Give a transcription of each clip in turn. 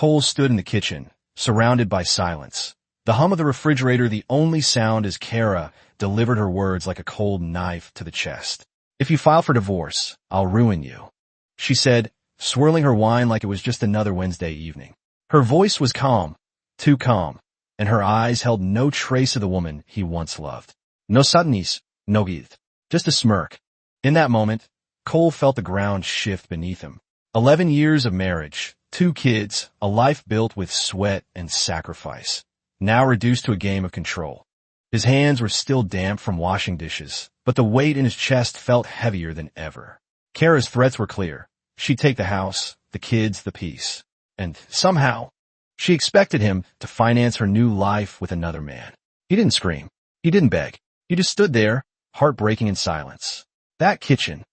Cole stood in the kitchen, surrounded by silence. The hum of the refrigerator the only sound as Kara delivered her words like a cold knife to the chest. "If you file for divorce, I'll ruin you," she said, swirling her wine like it was just another Wednesday evening. Her voice was calm, too calm, and her eyes held no trace of the woman he once loved. No sadness, no guilt, just a smirk. In that moment, Cole felt the ground shift beneath him. 11 years of marriage, 2 kids, a life built with sweat and sacrifice, now reduced to a game of control. His hands were still damp from washing dishes, but the weight in his chest felt heavier than ever. Kara's threats were clear. She'd take the house, the kids, the peace. And somehow, she expected him to finance her new life with another man. He didn't scream. He didn't beg. He just stood there, heartbreaking in silence. That kitchen,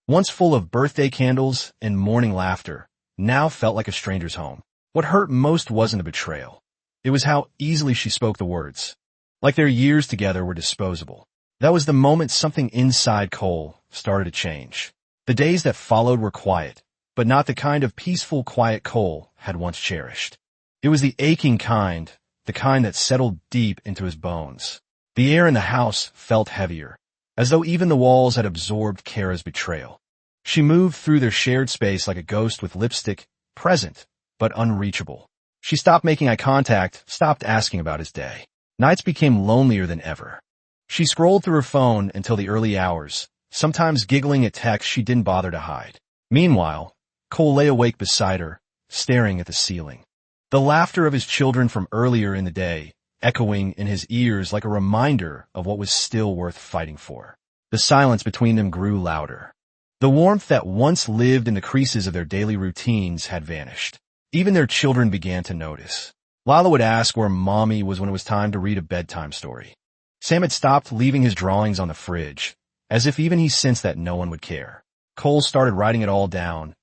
once full of birthday candles and morning laughter, now felt like a stranger's home. What hurt most wasn't a betrayal. It was how easily she spoke the words. Like their years together were disposable. That was the moment something inside Cole started to change. The days that followed were quiet, but not the kind of peaceful, quiet Cole had once cherished. It was the aching kind, the kind that settled deep into his bones. The air in the house felt heavier, as though even the walls had absorbed Kara's betrayal. She moved through their shared space like a ghost with lipstick, present, but unreachable. She stopped making eye contact, stopped asking about his day. Nights became lonelier than ever. She scrolled through her phone until the early hours, sometimes giggling at texts she didn't bother to hide. Meanwhile, Cole lay awake beside her, staring at the ceiling. The laughter of his children from earlier in the day, echoing in his ears like a reminder of what was still worth fighting for. The silence between them grew louder. The warmth that once lived in the creases of their daily routines had vanished. Even their children began to notice. Lila would ask where Mommy was when it was time to read a bedtime story. Sam had stopped leaving his drawings on the fridge, as if even he sensed that no one would care. Cole started writing it all down.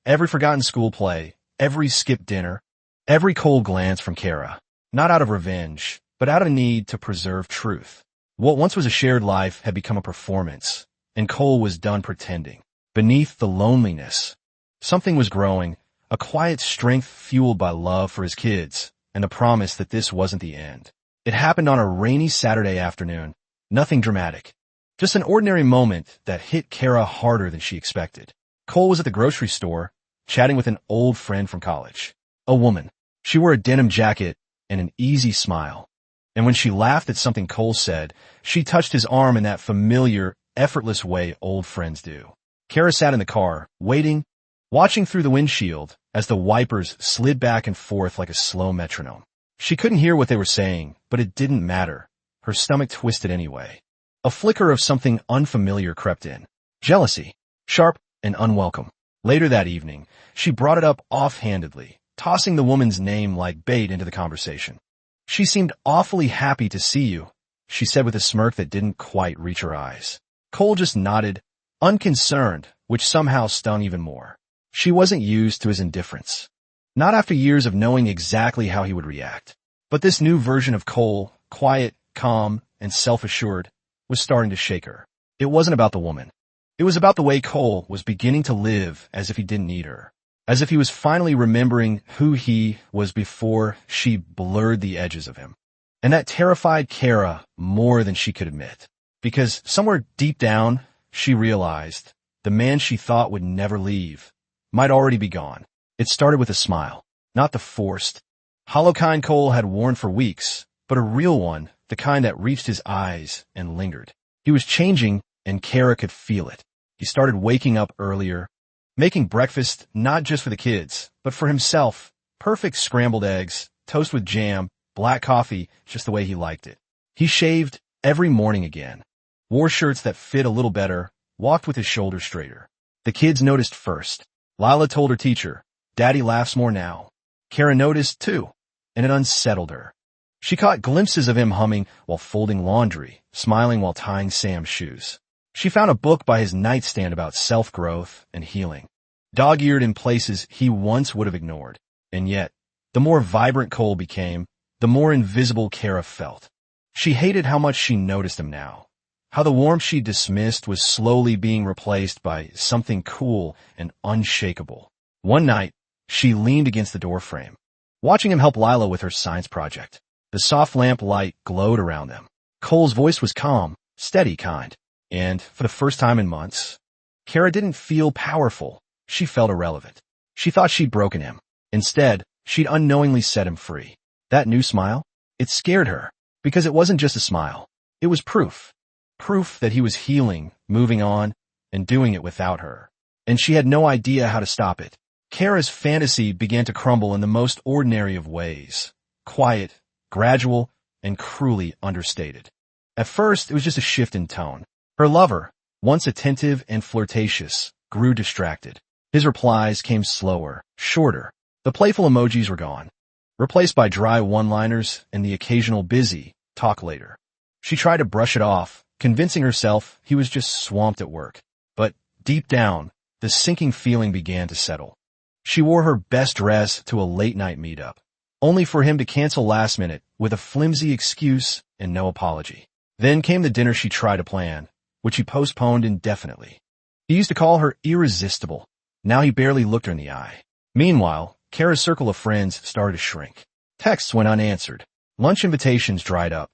Every forgotten school play, every skipped dinner, every cold glance from Kara. Not out of revenge, but out of a need to preserve truth. What once was a shared life had become a performance, and Cole was done pretending. Beneath the loneliness, something was growing, a quiet strength fueled by love for his kids, and a promise that this wasn't the end. It happened on a rainy Saturday afternoon. Nothing dramatic. Just an ordinary moment that hit Kara harder than she expected. Cole was at the grocery store, chatting with an old friend from college. A woman. She wore a denim jacket and an easy smile. And when she laughed at something Cole said, she touched his arm in that familiar, effortless way old friends do. Kara sat in the car, waiting, watching through the windshield as the wipers slid back and forth like a slow metronome. She couldn't hear what they were saying, but it didn't matter. Her stomach twisted anyway. A flicker of something unfamiliar crept in. Jealousy. Sharp and unwelcome. Later that evening, she brought it up offhandedly, tossing the woman's name like bait into the conversation. "She seemed awfully happy to see you," she said with a smirk that didn't quite reach her eyes. Cole just nodded, unconcerned, which somehow stung even more. She wasn't used to his indifference. Not after years of knowing exactly how he would react. But this new version of Cole, quiet, calm, and self-assured, was starting to shake her. It wasn't about the woman. It was about the way Cole was beginning to live as if he didn't need her. As if he was finally remembering who he was before she blurred the edges of him. And that terrified Kara more than she could admit. Because somewhere deep down, she realized the man she thought would never leave might already be gone. It started with a smile, not the forced, hollow kind Cole had worn for weeks, but a real one, the kind that reached his eyes and lingered. He was changing, and Kara could feel it. He started waking up earlier, making breakfast not just for the kids, but for himself. Perfect scrambled eggs, toast with jam, black coffee, just the way he liked it. He shaved every morning again, wore shirts that fit a little better, walked with his shoulders straighter. The kids noticed first. Lila told her teacher, "Daddy laughs more now." Kara noticed too, and it unsettled her. She caught glimpses of him humming while folding laundry, smiling while tying Sam's shoes. She found a book by his nightstand about self-growth and healing, dog-eared in places he once would have ignored. And yet, the more vibrant Cole became, the more invisible Kara felt. She hated how much she noticed him now, how the warmth she dismissed was slowly being replaced by something cool and unshakable. One night, she leaned against the doorframe. watching him help Lila with her science project. The soft lamp light glowed around them. Cole's voice was calm, steady kind. And, for the first time in months, Kara didn't feel powerful. She felt irrelevant. She thought she'd broken him. Instead, she'd unknowingly set him free. That new smile? It scared her, because it wasn't just a smile. It was proof. Proof that he was healing, moving on, and doing it without her. And she had no idea how to stop it. Kara's fantasy began to crumble in the most ordinary of ways. Quiet, gradual, and cruelly understated. At first, it was just a shift in tone. Her lover, once attentive and flirtatious, grew distracted. His replies came slower, shorter. The playful emojis were gone, replaced by dry one-liners and the occasional busy, talk later. She tried to brush it off, convincing herself he was just swamped at work. But deep down, the sinking feeling began to settle. She wore her best dress to a late-night meetup, only for him to cancel last minute with a flimsy excuse and no apology. Then came the dinner she tried to plan, which he postponed indefinitely. He used to call her irresistible. Now he barely looked her in the eye. Meanwhile, Kara's circle of friends started to shrink. Texts went unanswered. Lunch invitations dried up.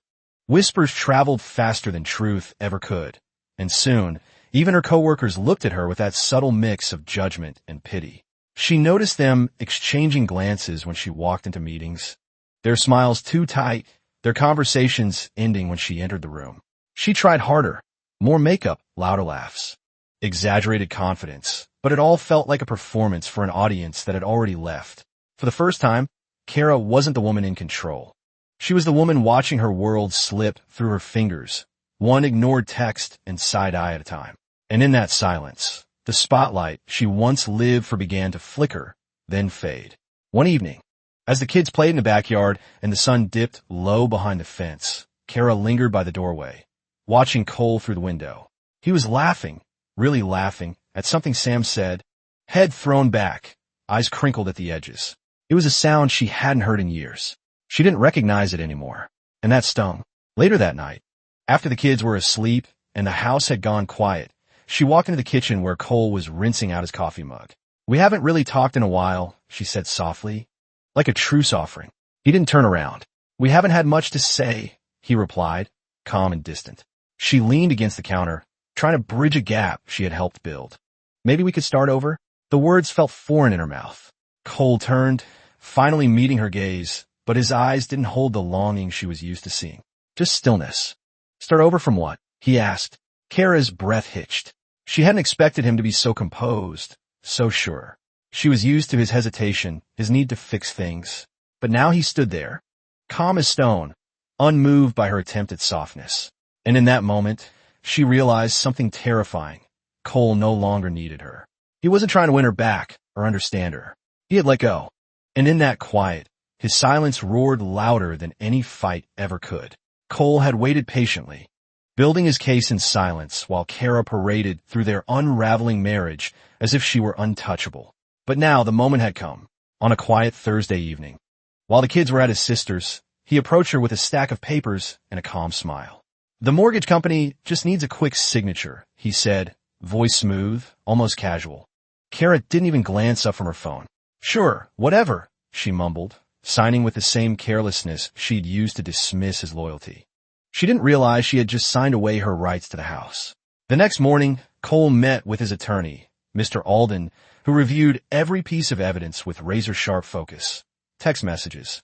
Whispers traveled faster than truth ever could. And soon, even her coworkers looked at her with that subtle mix of judgment and pity. She noticed them exchanging glances when she walked into meetings, their smiles too tight, their conversations ending when she entered the room. She tried harder, more makeup, louder laughs, exaggerated confidence, but it all felt like a performance for an audience that had already left. For the first time, Kara wasn't the woman in control. She was the woman watching her world slip through her fingers, one ignored text and side eye at a time. And in that silence, the spotlight she once lived for began to flicker, then fade. One evening, as the kids played in the backyard and the sun dipped low behind the fence, Kara lingered by the doorway, watching Cole through the window. He was laughing, really laughing, at something Sam said, head thrown back, eyes crinkled at the edges. It was a sound she hadn't heard in years. She didn't recognize it anymore, and that stung. Later that night, after the kids were asleep and the house had gone quiet, she walked into the kitchen where Cole was rinsing out his coffee mug. We haven't really talked in a while, she said softly, like a truce offering. He didn't turn around. We haven't had much to say, he replied, calm and distant. She leaned against the counter, trying to bridge a gap she had helped build. Maybe we could start over? The words felt foreign in her mouth. Cole turned, finally meeting her gaze, but his eyes didn't hold the longing she was used to seeing. Just stillness. Start over from what? He asked. Kara's breath hitched. She hadn't expected him to be so composed, so sure. She was used to his hesitation, his need to fix things. But now he stood there, calm as stone, unmoved by her attempt at softness. And in that moment, she realized something terrifying. Cole no longer needed her. He wasn't trying to win her back or understand her. He had let go. And in that quiet, his silence roared louder than any fight ever could. Cole had waited patiently, building his case in silence while Kara paraded through their unraveling marriage as if she were untouchable. But now the moment had come. On a quiet Thursday evening, while the kids were at his sister's, he approached her with a stack of papers and a calm smile. The mortgage company just needs a quick signature, he said, voice smooth, almost casual. Kara didn't even glance up from her phone. Sure, whatever, she mumbled, signing with the same carelessness she'd used to dismiss his loyalty. She didn't realize she had just signed away her rights to the house. The next morning, Cole met with his attorney, Mr. Alden, who reviewed every piece of evidence with razor-sharp focus. Text messages,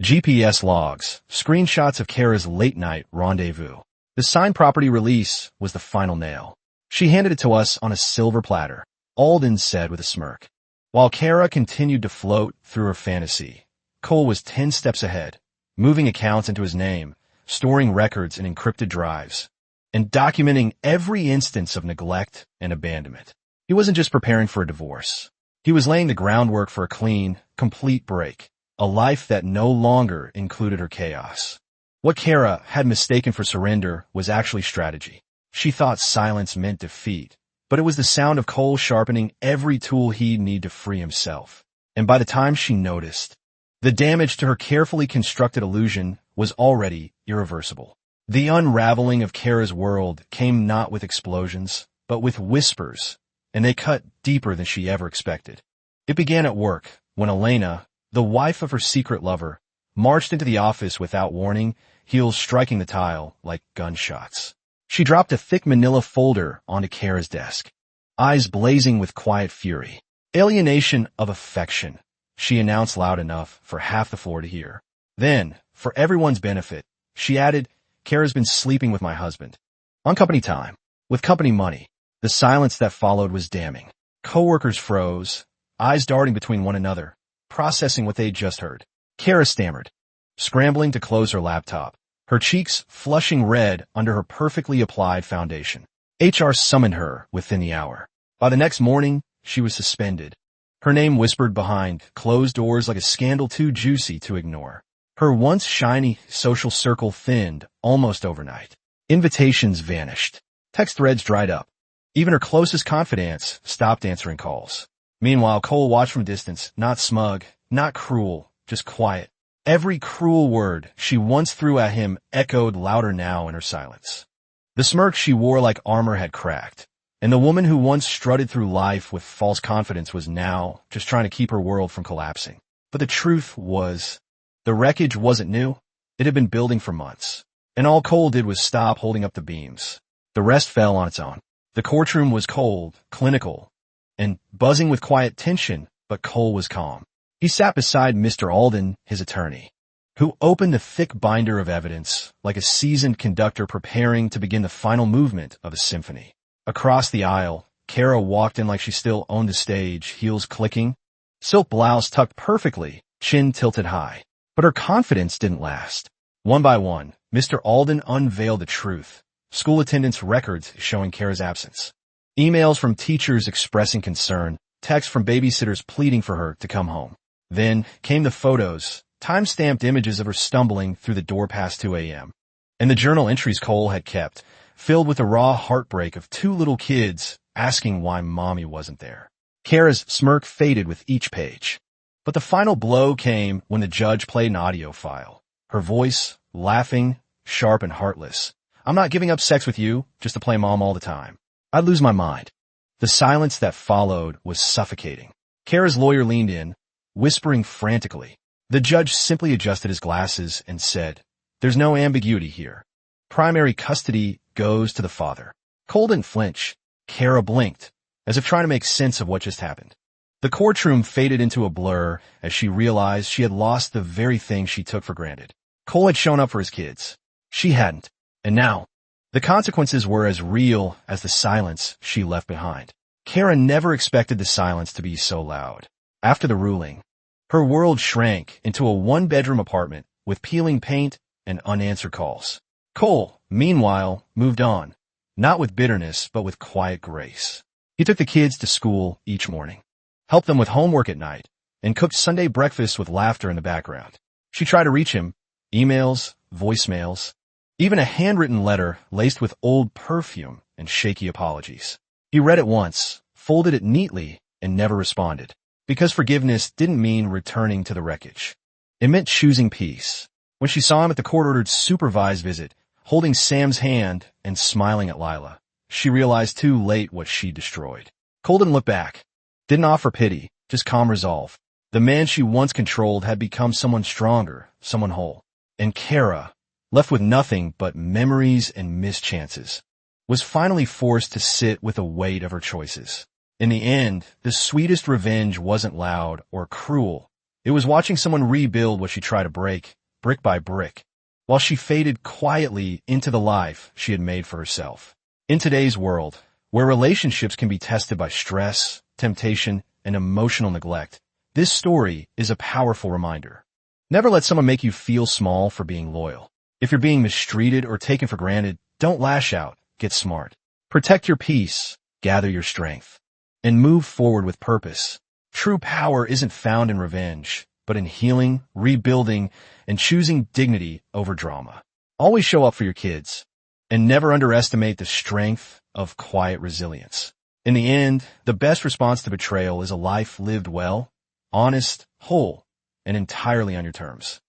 GPS logs, screenshots of Kara's late-night rendezvous. The signed property release was the final nail. She handed it to us on a silver platter, Alden said with a smirk. While Kara continued to float through her fantasy, Cole was 10 steps ahead, moving accounts into his name, storing records in encrypted drives, and documenting every instance of neglect and abandonment. He wasn't just preparing for a divorce. He was laying the groundwork for a clean, complete break, a life that no longer included her chaos. What Kara had mistaken for surrender was actually strategy. She thought silence meant defeat, but it was the sound of Cole sharpening every tool he'd need to free himself. And by the time she noticed, the damage to her carefully constructed illusion was already irreversible. The unraveling of Kara's world came not with explosions, but with whispers, and they cut deeper than she ever expected. It began at work, when Elena, the wife of her secret lover, marched into the office without warning, heels striking the tile like gunshots. She dropped a thick manila folder onto Kara's desk, eyes blazing with quiet fury. Alienation of affection, she announced loud enough for half the floor to hear. Then, for everyone's benefit, she added, Kara's been sleeping with my husband. On company time. With company money. The silence that followed was damning. Coworkers froze, eyes darting between one another, processing what they'd just heard. Kara stammered, scrambling to close her laptop, her cheeks flushing red under her perfectly applied foundation. HR summoned her within the hour. By the next morning, she was suspended. Her name whispered behind closed doors like a scandal too juicy to ignore. Her once shiny social circle thinned almost overnight. Invitations vanished. Text threads dried up. Even her closest confidants stopped answering calls. Meanwhile, Cole watched from a distance, not smug, not cruel, just quiet. Every cruel word she once threw at him echoed louder now in her silence. The smirk she wore like armor had cracked, and the woman who once strutted through life with false confidence was now just trying to keep her world from collapsing. But the truth was, the wreckage wasn't new. It had been building for months. And all Cole did was stop holding up the beams. The rest fell on its own. The courtroom was cold, clinical, and buzzing with quiet tension, but Cole was calm. He sat beside Mr. Alden, his attorney, who opened the thick binder of evidence like a seasoned conductor preparing to begin the final movement of a symphony. Across the aisle, Kara walked in like she still owned the stage, heels clicking, silk blouse tucked perfectly, chin tilted high. But her confidence didn't last. One by one, Mr. Alden unveiled the truth. School attendance records showing Kara's absence. Emails from teachers expressing concern, texts from babysitters pleading for her to come home. Then came the photos, time-stamped images of her stumbling through the door past 2 a.m. And the journal entries Cole had kept, filled with the raw heartbreak of two little kids asking why mommy wasn't there. Kara's smirk faded with each page. But the final blow came when the judge played an audio file. Her voice, laughing, sharp and heartless. I'm not giving up sex with you just to play mom all the time. I'd lose my mind. The silence that followed was suffocating. Kara's lawyer leaned in, whispering frantically. The judge simply adjusted his glasses and said, there's no ambiguity here. Primary custody goes to the father. Cole didn't flinch. Kara blinked, as if trying to make sense of what just happened. The courtroom faded into a blur as she realized she had lost the very thing she took for granted. Cole had shown up for his kids. She hadn't. And now, the consequences were as real as the silence she left behind. Kara never expected the silence to be so loud. After the ruling, her world shrank into a one-bedroom apartment with peeling paint and unanswered calls. Cole, meanwhile, moved on, not with bitterness, but with quiet grace. He took the kids to school each morning, helped them with homework at night, and cooked Sunday breakfast with laughter in the background. She tried to reach him, emails, voicemails, even a handwritten letter laced with old perfume and shaky apologies. He read it once, folded it neatly, and never responded. Because forgiveness didn't mean returning to the wreckage. It meant choosing peace. When she saw him at the court-ordered supervised visit, holding Sam's hand and smiling at Lila, she realized too late what she destroyed. Cole didn't look back, didn't offer pity, just calm resolve. The man she once controlled had become someone stronger, someone whole. And Kara, left with nothing but memories and mischances, was finally forced to sit with the weight of her choices. In the end, the sweetest revenge wasn't loud or cruel. It was watching someone rebuild what she tried to break, brick by brick, while she faded quietly into the life she had made for herself. In today's world, where relationships can be tested by stress, temptation, and emotional neglect, this story is a powerful reminder. Never let someone make you feel small for being loyal. If you're being mistreated or taken for granted, don't lash out. Get smart. Protect your peace, gather your strength, and move forward with purpose. True power isn't found in revenge, but in healing, rebuilding, and choosing dignity over drama. Always show up for your kids, and never underestimate the strength of quiet resilience. In the end, the best response to betrayal is a life lived well, honest, whole, and entirely on your terms.